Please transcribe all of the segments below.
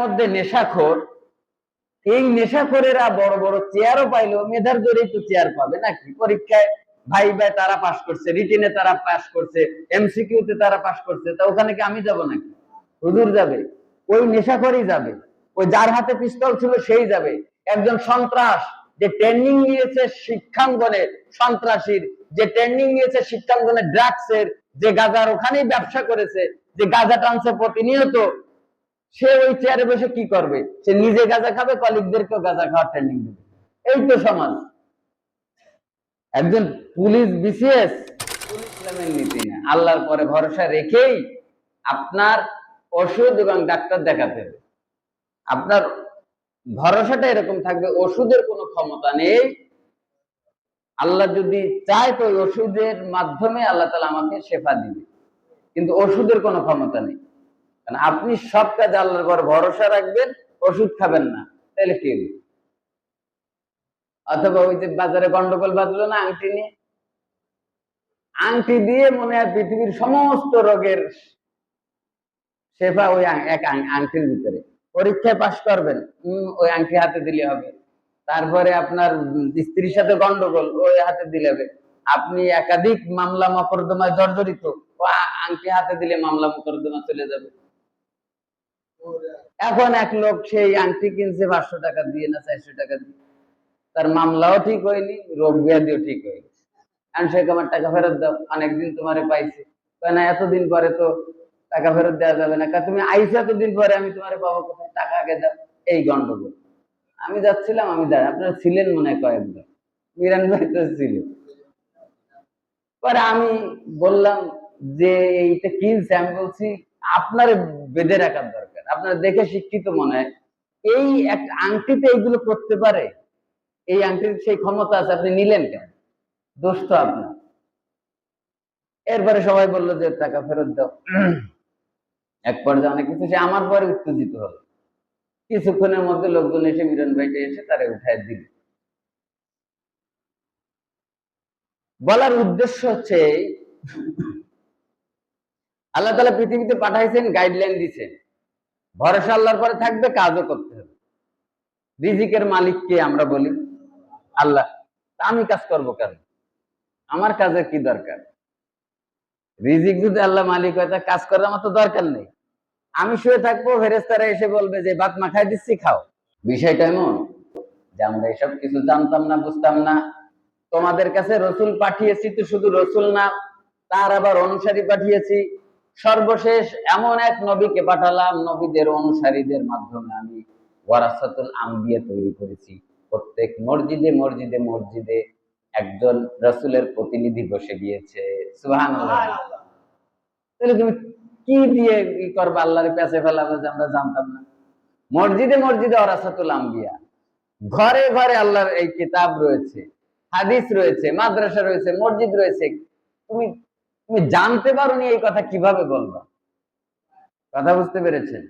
মধ্যে নেশাখোর, এই নেশাখোরেরা বড় বড় চেয়ারও পাইলো, মেধার জোরেই তো চেয়ার পাবে নাকি? পরীক্ষায় ভাই তারা পাস করছে, রিটেনে তারা পাস করছে, এমসিকিউ তে তারা পাস করছে, তা ওখানে কি আমি যাব নাকি? হুজুর যাবে? ওই নেশাখোরই যাবে, ওই যার হাতে পিস্তল ছিল সেই যাবে। একজন সন্ত্রাস যে ট্রেনিং নিয়েছে শিক্ষাঙ্গনে, সন্ত্রাসীর যে ট্রেনিং নিয়েছে শিক্ষাঙ্গনে, ড্রাগসের, যে গাজার ওখানেই ব্যবসা করেছে, যে গাজা টানছে প্রতিনিয়ত, সে ওই চেয়ারে বসে কি করবে? সে নিজে গাঁজা খাবে, কলিগদেরকেও গাঁজা খাওয়ার ট্রেনিং দেবে। এই তো সমাজ। একজন পুলিশ বিসিএস ইসলামের নীতি না, আল্লাহর পরে ভরসা রেখেই আপনার ওষুধ এবং ডাক্তার দেখাতে হবে। আপনার ভরসাটা এরকম থাকবে, ওষুধের কোনো ক্ষমতা নেই, আল্লাহ যদি চায় তো ওই ওষুধের মাধ্যমে আল্লাহ তাআলা আমাকে শেফা দিবে, কিন্তু ওষুধের কোনো ক্ষমতা নেই। কারণ আপনি সব কাজ আল্লাহর উপর ভরসা রাখবেন, ওষুধ খাবেন না, তাহলে কি হবে? অথবা ওই যে বাজারে গন্ডগোল বাঁধলো না আংটি নিয়ে, আংটি দিয়ে মনে হয় পৃথিবীর সমস্ত রোগের শেফা ওই এক আংটির ভিতরে। পরীক্ষায় পাশ করবেন, ওই আংটি হাতে দিলে হবে। তারপরে আপনার স্ত্রীর সাথে গন্ডগোল, ওই হাতে দিলে হবে। আপনি একাধিক মামলা মোকদ্দমায় জর্জরিত, ও আংটি হাতে দিলে মামলা মোকদ্দমা চলে যাবে। এখন এক লোক সেই আংটি কিনছে 500 টাকা দিয়ে না 400 টাকা দিয়ে, তার মামলাও ঠিক হয়নি, রোগ ব্যাধিও ঠিক হয়নি। কারণ সে আমার টাকা ফেরত দাও, অনেকদিন তোমারে পাইছি, না এতদিন পরে তো টাকা ফেরত দেওয়া যাবে না, তুমি আইসো এতদিন পরে, আমি তোমারে পাবো কোথায়, টাকা আগে দাও। এই গন্ডগোল। আমি যাচ্ছিলাম, আমি দাঁড়া, আপনারা ছিলেন মনে হয় কয়েকবার, মিরান ভাই তো ছিল। পরে আমি বললাম যে এইটা কিনছে, আমি বলছি আপনার বেঁধে রাখার দরকার, আপনারা দেখে শিক্ষিত মনে হয়, এই একটা আংটিতে এইগুলো করতে পারে, এই আংটির সেই ক্ষমতা আছে, আপনি নিলেন কেন? দোষ তো আপনার। এরপরে সবাই বললো যে টাকা ফেরত দাও। এক পর্যায়ে অনেক কিছু, সে আমার পরে উত্তেজিত হলো। কিছুক্ষণের মধ্যে লোকজন এসে মিরন ভাইকে এসে তারা উঠায় দিল। বলার উদ্দেশ্য হচ্ছে, আল্লাহ তাআলা পৃথিবীতে পাঠাইছেন, গাইডলাইন দিচ্ছেন, ভরসা আল্লাহর পরে থাকবে, কাজও করতে হবে। রিজিকের মালিক কে আমরা বলি? আল্লাহ। আমি কাজ করব কেন? আমার কাজের কি দরকার? রিজিক যদি আল্লাহ মালিক হয়, তা কাজ করার আমার তো দরকার নেই। আমি শুয়ে থাকবো, ফেরেশতারা এসে বলবে যে ভাত মাখাই দিচ্ছি, খাও। বিষয়টা এমন যে আমরা এসব কিছু জানতাম না, বুঝতাম না। তোমাদের কাছে রসুল পাঠিয়েছি, তো শুধু রসুল না, তার আবার অনুসারী পাঠিয়েছি। সর্বশেষ এমন এক নবীকে পাঠালাম, নবীদের অনুসারীদের মাধ্যমে আমি ওয়ারাসাতুল আম্বিয়া তৈরি করেছি। প্রত্যেক মসজিদে মসজিদে মসজিদে একজন রসুলের প্রতিনিধি বসে গিয়েছে। সুবহানাল্লাহ। তাহলে তুমি কি দিয়ে কি করবা? আল্লাহর কাছে ফেলাবে যে আমরা জানতাম না? মসজিদে মসজিদে ওয়ারাসাতুল আম্বিয়া, ঘরে ঘরে আল্লাহর এই কিতাব রয়েছে, হাদিস রয়েছে, মাদ্রাসা রয়েছে, মসজিদ রয়েছে। তুমি তুমি জানতে পারোনি, এই কথা কিভাবে বলবা? কথা বুঝতে পেরেছেন?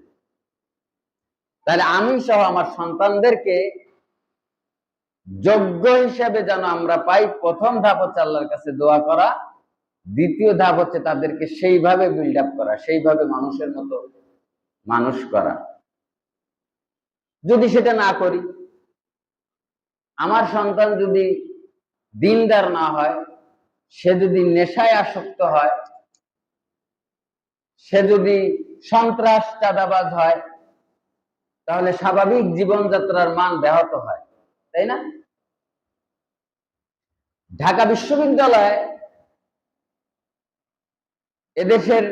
তাহলে আমি সহ আমার সন্তানদেরকে যোগ্য হিসাবে যেন আমরা পাই, প্রথম ধাপ হচ্ছে আল্লাহর কাছে দোয়া করা, দ্বিতীয় ধাপ হচ্ছে তাদেরকে সেইভাবে বিল্ড আপ করা, সেইভাবে মানুষের মতো মানুষ করা। যদি সেটা না করি, আমার সন্তান যদি দিনদার না হয়, সে যদি নেশায় আসক্ত হয়, সে যদি সন্ত্রাস চাঁদাবাজ হয়, তাহলে স্বাভাবিক জীবনযাত্রার মান ব্যাহত হয়, তাই না? ঢাকা বিশ্ববিদ্যালয় এদেশের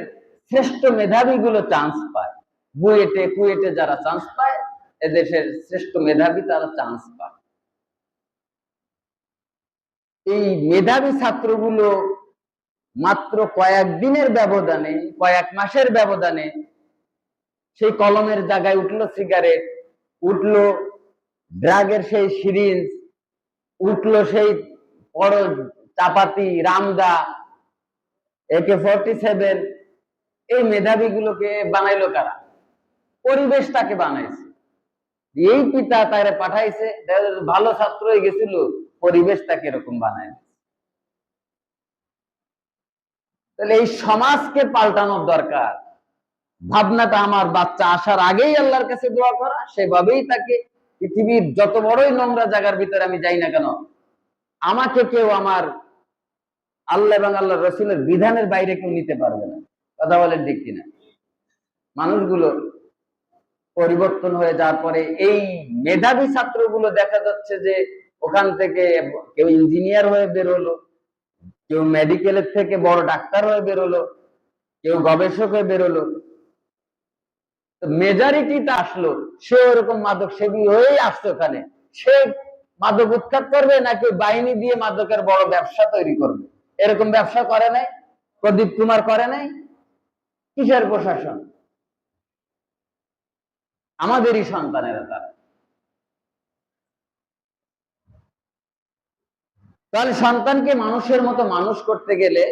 শ্রেষ্ঠ মেধাবীগুলো চান্স পায়, বুয়েটে কুয়েটে যারা চান্স পায়, এদেশের শ্রেষ্ঠ মেধাবী তারা চান্স পায়। এই মেধাবী ছাত্রগুলো মাত্র কয়েকদিনের ব্যবধানে, কয়েক মাসের ব্যবধানে সেই কলমের জায়গায় উঠলো সিগারেট, উঠলো ড্রাগের সেই সিরিঞ্জ, উঠলো সেই বড় চাপাতি, রামদা, AK-47। এই মেধাবীগুলোকে বানাইলো কারা? পরিবেশ তাকে বানাইছে। এই পিতা তারে পাঠাইছে, ভালো ছাত্র হয়ে গেছিল, পরিবেশ তাকে এরকম বানায়। তাহলে এই সমাজকে পাল্টানোর দরকার। ভাবনাটা আমার বাচ্চা আসার আগেই আল্লাহর কাছে দোয়া করা, সেভাবেই তাকে পৃথিবীর যত বড়ই নোংরা জায়গার ভিতরে আমি যাই না কেন, আমাকে কেউ আমার আল্লাহ এবং আল্লাহ রসুলের বিধানের বাইরে কেউ নিতে পারবে না। কথা বলেন ঠিক কিনা? মানুষগুলো পরিবর্তন হয়ে যাওয়ার পরে এই মেধাবী ছাত্রগুলো দেখা যাচ্ছে যে ওখান থেকে কেউ ইঞ্জিনিয়ার হয়ে বের হলো, কেউ মেডিকেলের থেকে বড় ডাক্তার হয়ে বের হলো, কেউ গবেষক হয়ে বের হলো। মেজরিটিটা আসলো সে ওরকম মাদক সেবী হয়েই আসছে ওখানে। সে মাদক উৎখাত করবে নাকি বাহিনী দিয়ে মাদকের বড় ব্যবসা তৈরি করবে? এরকম ব্যবসা করে নাই? প্রদীপ কুমার করে নাই? কিসের প্রশাসন? আমাদেরই সন্তানেরা তারা। তাহলে সন্তানকে মানুষের মতো মানুষ করতে গেলে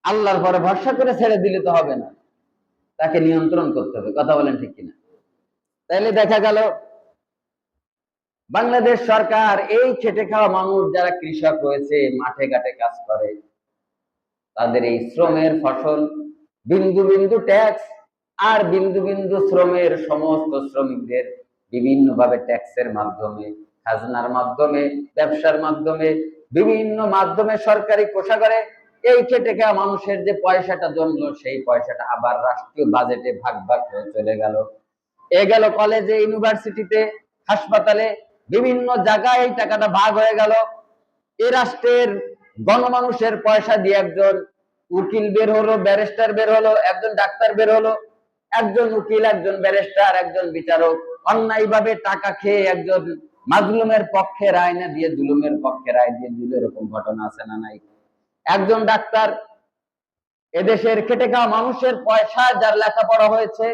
আল্লাহর পরে ভরসা করে ছেড়ে দিলে তো হবে না, তাকে নিয়ন্ত্রণ করতে হবে। কথা বলেন ঠিক কিনা? তাইলে দেখা গেল বাংলাদেশ সরকার এই খেটে খাওয়া মানুষ যারা কৃষক হয়েছে, মাঠে ঘাটে কাজ করে, তাদের এই শ্রমের ফসল বিন্দু বিন্দু ট্যাক্স আর বিন্দু বিন্দু শ্রমের সমস্ত শ্রমিকদের বিভিন্ন ভাবে ট্যাক্সের মাধ্যমে, খাজনার মাধ্যমে, ব্যবসার মাধ্যমে, বিভিন্ন মাধ্যমে সরকারি কোষাগারে এই খেটে খাওয়া মানুষের যে পয়সাটা জমলো, সেই পয়সাটা আবার রাষ্ট্রীয় বাজেটে ভাগ ভাগ হয়ে চলে গেল। এ গেল কলেজে, ইউনিভার্সিটিতে, হাসপাতালে, বিভিন্ন জায়গায় এই টাকাটা ভাগ হয়ে গেল। এ রাষ্ট্রের গণমানুষের পয়সা দিয়ে একজন উকিল বের হলো, ব্যারিস্টার বের হলো, একজন ডাক্তার বের হলো, একজন উকিল, একজন ব্যারিস্টার, একজন বিচারক অন্যায়ভাবে টাকা খেয়ে একজন মাজলুমের পক্ষে রায় না দিয়ে জুলুমের পক্ষে রায় দিয়ে দিল। এরকম ঘটনা আছে না নাই? একজন ডাক্তার এদেশের খেটে খাওয়া মানুষের পয়সা, যার লেখাপড়া হয়েছে,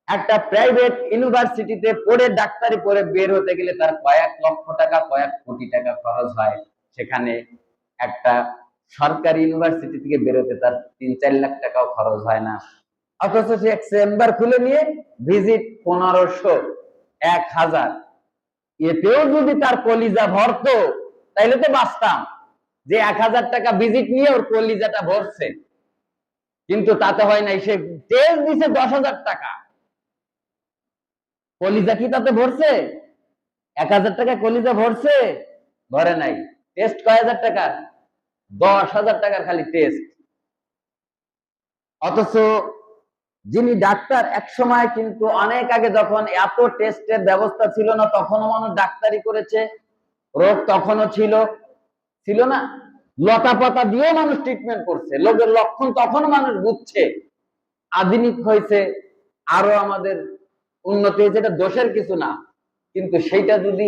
একটা প্রাইভেট ইউনিভার্সিটিতে পড়ে ডাক্তারি পড়ে বের হতে গেলে তার কয়েক লক্ষ টাকা, কয়েক কোটি টাকা খরচ হয়। সেখানে একটা সরকারি ইউনিভার্সিটি থেকে বেরোতে তার ৩-৪ লাখ টাকাও খরচ হয় না। অথচ সে এক চেম্বার খুলে নিয়ে ভিজিট ১৫০০, ১০০০, এতেও যদি তার কলিজা ভরতো তাইলে তো বাঁচতাম, যে ১০০০ টাকা ভিজিট নিয়ে ওর কলিজাটা ভরছে। কিন্তু তাতে হয় নাই, সে টেস্ট দিছে ১০,০০০ টাকা, কলিজা কি তাতে ভরছে? ১০০০ টাকা কলিজা ভরছে? ভরে নাই। টেস্ট কয় হাজার টাকা? ১০,০০০ টাকার খালি টেস্ট। অথচ যিনি ডাক্তার, এক সময় কিন্তু অনেক আগে যখন এত টেস্টের ব্যবস্থা ছিল না, তখনও মানুষ ডাক্তারি করেছে, রোগ তখনও ছিল ছিল না, লতা পাতা দিয়ে মানুষ ট্রিটমেন্ট করছে, লোকের লক্ষণ তখন মানুষ বুঝছে। আধুনিক হয়েছে, আরো আমাদের উন্নতি হয়েছে, এটা দোষের কিছু না, কিন্তু সেইটা যদি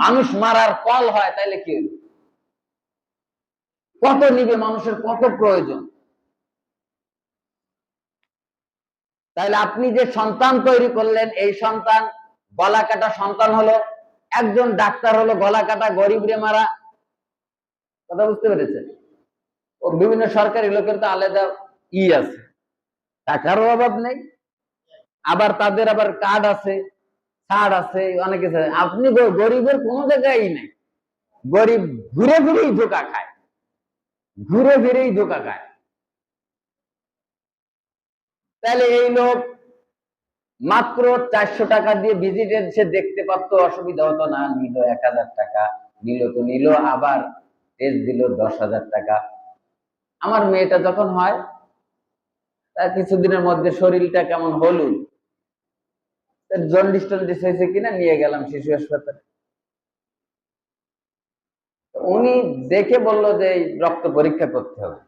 মানুষ মারার কল হয় তাহলে কি হলো? কত নিবে মানুষের, কত প্রয়োজন। তাহলে আপনি যে সন্তান তৈরি করলেন, এই সন্তান গলা কাটা সন্তান হলো, একজন ডাক্তার হলো গলা কাটা, গরিব রে মারা। কথা বুঝতে পেরেছেন? ও বিভিন্ন সরকারি লোকের তো আলাদা আছে, টাকারও অভাব নেই, আবার তাদের আবার কার্ড আছে, ছাড় আছে, অনেক কিছু। আপনি গরিবের কোনো জায়গায় নেই, গরিব ঘুরে ফিরেই ধোকা খায়, ঘুরে ফিরেই ধোকা খায়। তাহলে এই লোক মাত্র ৪০০ টাকা দিয়ে ভিজিটের সে দেখতে পারতো, অসুবিধা হতো না, নিল ১০০০ টাকা, নিল তো নিল, আবার টেস্ট দিল ১০,০০০ টাকা। আমার মেয়েটা যখন হয়, তার কিছুদিনের মধ্যে শরীরটা কেমন হলুদ, জন্ডিস টন্ডিস হয়েছে কিনা, নিয়ে গেলাম শিশু হাসপাতালে। উনি দেখে বলল যে রক্ত পরীক্ষা করতে হবে।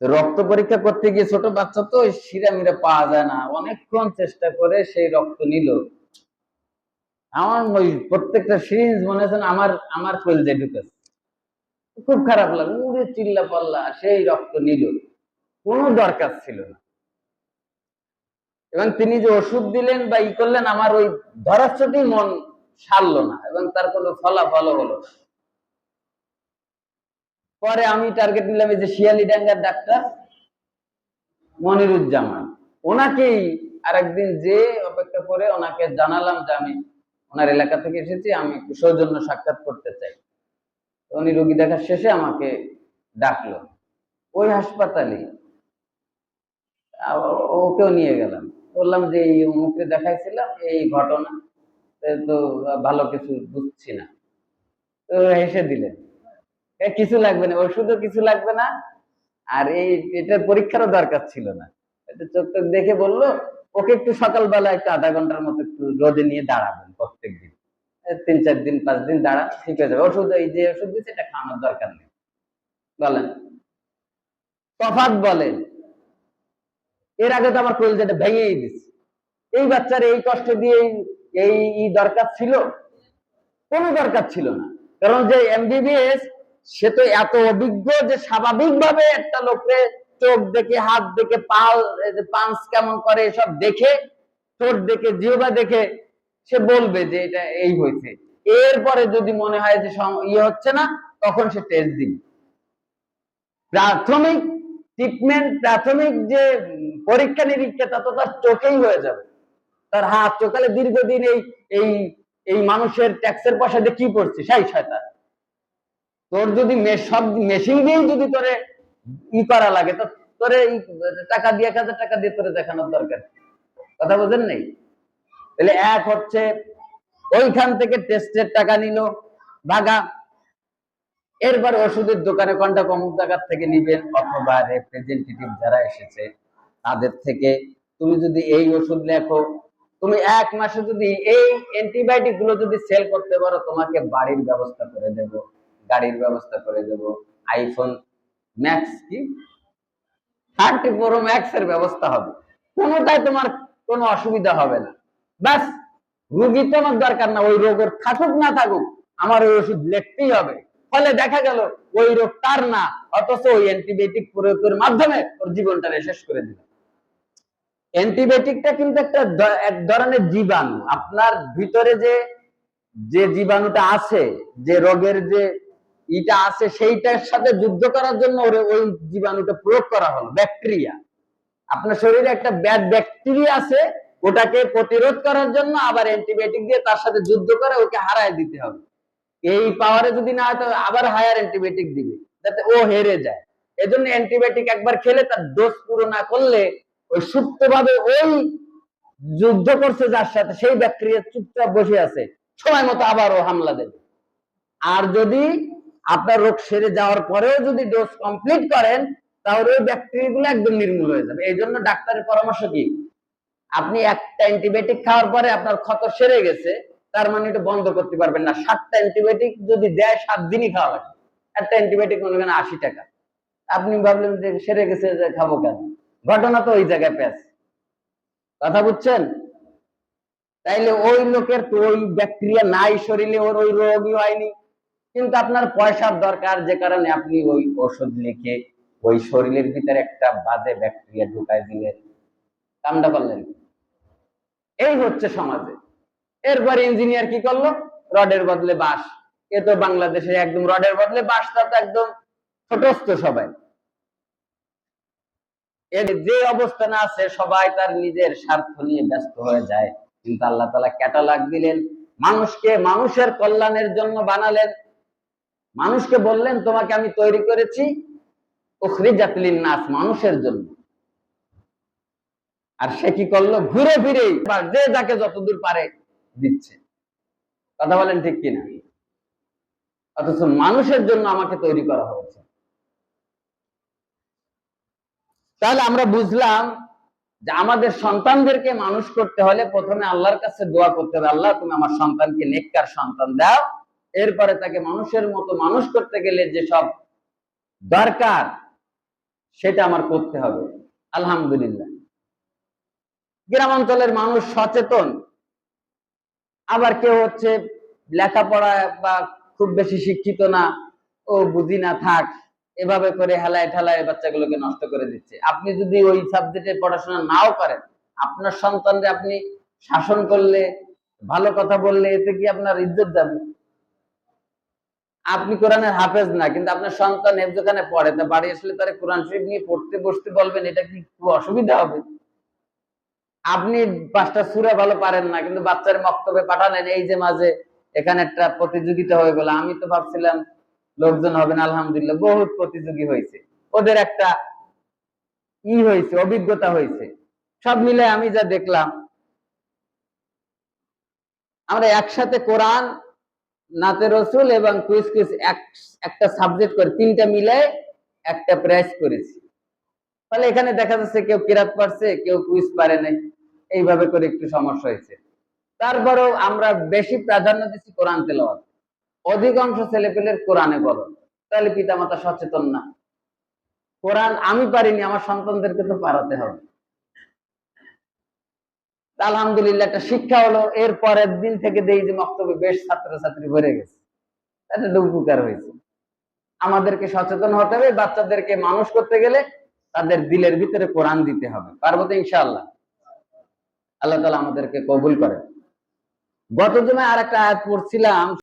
রক্ত পরীক্ষা করতে গিয়ে, ছোট বাচ্চা তো, শিরা মিরা পাওয়া যায় না, অনেকক্ষণ চেষ্টা করে সেই রক্ত নিল। আমার ওই প্রত্যেকটা সিরিঞ্জ মনে হচ্ছে আমার আমার কলজে ঢুকেছে। খুব খারাপ লাগে, উড়ে চিল্লা পাল্লা, সেই রক্ত নিল, কোনো দরকার ছিল না। এবং তিনি যে ওষুধ দিলেন বা ই করলেন, আমার ওই ধরাচ্ছতেই মন সারলো না, এবং তার কোনো ফলাফল হলো না। পরে আমি টার্গেট নিলাম এই যে শিয়ালিডাঙ্গার ডাক্তার মনিরুজ্জামান, ওনাকেই আরেকদিন যে অপেক্ষা করে ওনাকে জানালাম যে আমি ওনার এলাকা থেকে এসেছি, আমি একটু সৌজন্য সাক্ষাৎ করতে চাই। উনি রোগী দেখা শেষে আমাকে ডাকলো, ওই হাসপাতালে ওকেও নিয়ে গেলাম, বললাম যে এই অমুককে দেখাইছিলাম, এই ঘটনা, তো ভালো কিছু বুঝছি না। তো হেসে দিলেন, কিছু লাগবে না, ওষুধও কিছু লাগবে না, আর এটার পরীক্ষারও দরকার ছিল না। এটা চোখ টোক দেখে বললো ওকে একটু সকালবেলা একটু আধা ঘন্টার মতো একটু রোদে নিয়ে দাঁড়াবেন প্রত্যেক দিন, 3-4 দিন 5 দিন দাঁড়ান, ঠিক হয়ে যাবে। ওষুধ, এই যে ওষুধ দিচ্ছে এটা খাওয়ানোর দরকার নেই। বলেন, তফাৎ বলেন। এর আগে তো আমার কলিজাটা ভেঙেই দিচ্ছে। এই বাচ্চার এই কষ্ট দিয়ে এই দরকার ছিল? কোনো দরকার ছিল না। কারণ যে এমবিবিএস, সে তো এত অভিজ্ঞ যে স্বাভাবিকভাবে একটা লোকের চোখ দেখে, হাত দেখে, পাঞ্চ কেমন করে এসব দেখে, ঠোঁট দেখে, জিহ্বা দেখে সে বলবে যে এটা এই হয়েছে। এরপরে যদি মনে হয় যে ইয়ে হচ্ছে না, তখন সে টেস্ট দিবে। প্রাথমিক ট্রিটমেন্ট, প্রাথমিক যে পরীক্ষা নিরীক্ষা, তা তো তার চোখেই হয়ে যাবে। তার হাত চোখালে দীর্ঘদিন এই এই মানুষের ট্যাক্সের পয়সা দিয়ে কি করছে সেই শয়তান। তোর যদি সব মেশিন দিয়েই যদি তোরে করা লাগে, তো তোরে টাকা দিয়ে 1,000 টাকা দিয়ে তোরে দেখানোর দরকার। কথা বোঝেন নাই? তাহলে এক হচ্ছে ওইখান থেকে টেস্টের টাকা নিল, ভাগা। এরপর ওষুধের দোকানে কোনটা অমুক জায়গার থেকে নিবেন, অথবা রিপ্রেজেন্টেটিভ যারা এসেছে তাদের থেকে তুমি যদি এই ওষুধ লেখো, তুমি 1 মাসে যদি এই অ্যান্টিবায়োটিক গুলো যদি সেল করতে পারো, তোমাকে বাড়ির ব্যবস্থা করে দেব, গাড়ির ব্যবস্থা করে দেব, আইফোন ম্যাক্স কি 30 প্রো ম্যাক্স এর ব্যবস্থা হবে। কোনোটাই তোমার কোনো অসুবিধা হবে না। ব্যাস, রোগী তো আমার দরকার না, ওই রোগের থাকুক না থাকুক, আমার ওই ওষুধ লিখতেই হবে। ফলে দেখা গেল ওই রোগ তার না, অথচ ওই অ্যান্টিবায়োটিক প্রয়োগের মাধ্যমে ওর জীবনটা শেষ করে দিল। অ্যান্টিবায়োটিকটা কিন্তু এক ধরনের জীবাণু। আপনার ভিতরে যে জীবাণুটা আছে, যে রোগের যে ইটা আছে, সেইটার সাথে যুদ্ধ করার জন্য ওই জীবাণুটা প্রয়োগ করা হলো। ব্যাকটেরিয়া, আপনার শরীরে একটা ব্যাড ব্যাকটেরিয়া আছে, ওটাকে প্রতিরোধ করার জন্য আবার অ্যান্টিবায়োটিক দিয়ে তার সাথে যুদ্ধ করে ওকে হারায় দিতে হবে। এই পাওয়ারে যদি না হয়, তো আবার হায়ার অ্যান্টিবায়োটিক দিবে যাতে ও হেরে যায়। এজন্য অ্যান্টিবায়োটিক একবার খেলে তার ডোজ পুরো না করলে, ওই সুপ্তভাবে ওই যুদ্ধ করছে যার সাথে, সেই ব্যাকটেরিয়া চুপচাপ বসে আছে, সময় মতো আবারও হামলা দেবে। আর যদি আপনার রোগ সেরে যাওয়ার পরেও যদি ডোজ কমপ্লিট করেন, তাহলে ওই ব্যাকটেরিয়া গুলো একদম নির্মূল হয়ে যাবে। এই জন্য ডাক্তারের পরামর্শ কি, আপনি একটা অ্যান্টিবায়োটিক খাওয়ার পরে আপনার ক্ষত সেরে গেছে, তার মানে এটা বন্ধ করতে পারবেন না। 7টা অ্যান্টিবায়োটিক যদি দেয়, 7 দিনই খাওয়া লাগে। একটা অ্যান্টিবায়োটিক মনে করেন 80 টাকা, আপনি ভাবলেন যে সেরে গেছে, যে খাবো কেন? ঘটনা তো ওই জায়গায় প্যাচ। কথা বুঝছেন? তাইলে ওই লোকের তো ওই ব্যাকটেরিয়া নাই শরীরে, ওর ওই রোগই হয়নি, কিন্তু আপনার পয়সার দরকার, যে কারণে আপনি ওই ওষুধ লিখে ওই শরীরের ভিতরে একটা বাজে ব্যাকটেরিয়া ঢুকাই দিলেন, কামটা করলেন। এই হচ্ছে সমাজে। এরপর ইঞ্জিনিয়ার কি করলো, রডের বদলে বাঁশ। এ তো বাংলাদেশে একদম রডের বদলে বাঁশটা তো একদম ছোটস্থ সবাই। এর যে অবস্থানে আছে, সবাই তার নিজের স্বার্থ নিয়ে ব্যস্ত হয়ে যায়। কিন্তু আল্লাহ তাআলা ক্যাটালগ দিলেন, মানুষকে মানুষের কল্যাণের জন্য বানালেন। মানুষকে বললেন তোমাকে আমি তৈরি করেছি উখরিজাত লিন-নাস, মানুষের জন্য। আর সে কি করলো, ঘুরে ফিরে যে যাকে যতদূর পারে দিচ্ছে। কথা বলেন ঠিক কিনা? অথচ মানুষের জন্য আমাকে তৈরি করা হয়েছে। তাহলে আমরা বুঝলাম যে আমাদের সন্তানদেরকে মানুষ করতে হলে প্রথমে আল্লাহর কাছে দোয়া করতে হবে, আল্লাহ তুমি আমার সন্তানকে নেককার সন্তান দাও। এরপরে তাকে মানুষের মতো মানুষ করতে গেলে যেসব দরকার, সেটা আমার করতে হবে। আলহামদুলিল্লাহ, গ্রামাঞ্চলের মানুষ সচেতন, আবার কেউ হচ্ছে লেখাপড়া বা খুব বেশি শিক্ষিত না, ও বুঝি না থাক, এভাবে করে হেলায় ঠেলায় বাচ্চাগুলোকে নষ্ট করে দিচ্ছে। আপনি যদি ওই সাবজেক্টে পড়াশোনা নাও করেন, আপনার সন্তানকে আপনি শাসন করলে, ভালো কথা বললে, এতে কি আপনার ইজ্জত যাবে? আপনি কোরআনের হাফেজ না, কিন্তু আপনার সন্তান হেফজখানে পড়ে, তা বাড়ি আসলে তারা কোরআন শরীফ নিয়ে পড়তে বসতে বলবেন, এটা কি খুব অসুবিধা হবে? আপনি 5টা সূরা ভালো পারেন না, কিন্তু বাচ্চার মক্তবে পাঠালেন। এই যে মাঝে এখানে একটা প্রতিযোগিতা হয়ে গেল, আমি তো ভাবছিলাম লোকজন হবে না, আলহামদুলিল্লাহ বহুত প্রতিযোগী হয়েছে। ওদের একটা হয়েছে, অভিজ্ঞতা হয়েছে। সব মিলে আমি যা দেখলাম, আমরা একসাথে কোরআন, নাতে রসুল এবং কুইজ কুইজ একটা সাবজেক্ট করে তিনটা মিলে একটা প্রাইজ করেছি। তাহলে এখানে দেখা যাচ্ছে কেউ কিরাত পারছে, কেউ কুইজ পারে নাই, এইভাবে করে একটু সমস্যা হয়েছে। তারপরেও আমরা বেশি প্রাধান্য দিচ্ছি কোরআন তেলাওয়াত। অধিকাংশ ছেলেপেলের কোরআনে বলো, তাহলে পিতামাতা সচেতন না। কোরআন আমি পারিনি, আমার সন্তানদেরকে তো পারাতে হবে। আলহামদুলিল্লাহ একটা শিক্ষা হলো, এর পরের দিন থেকে দেখি যে মক্তবে বেশ ছাত্রছাত্রী ভরে গেছে, একটা উপকার হয়েছে। আমাদেরকে সচেতন হতে হবে, বাচ্চাদেরকে মানুষ করতে গেলে তাদের দিলের ভিতরে কোরআন দিতে হবে। পারবো তো ইনশাআল্লাহ? আল্লাহ তাআলা আমাদেরকে কবুল করেন। গত জুমায় আর একটা আয়াত পড়ছিলাম,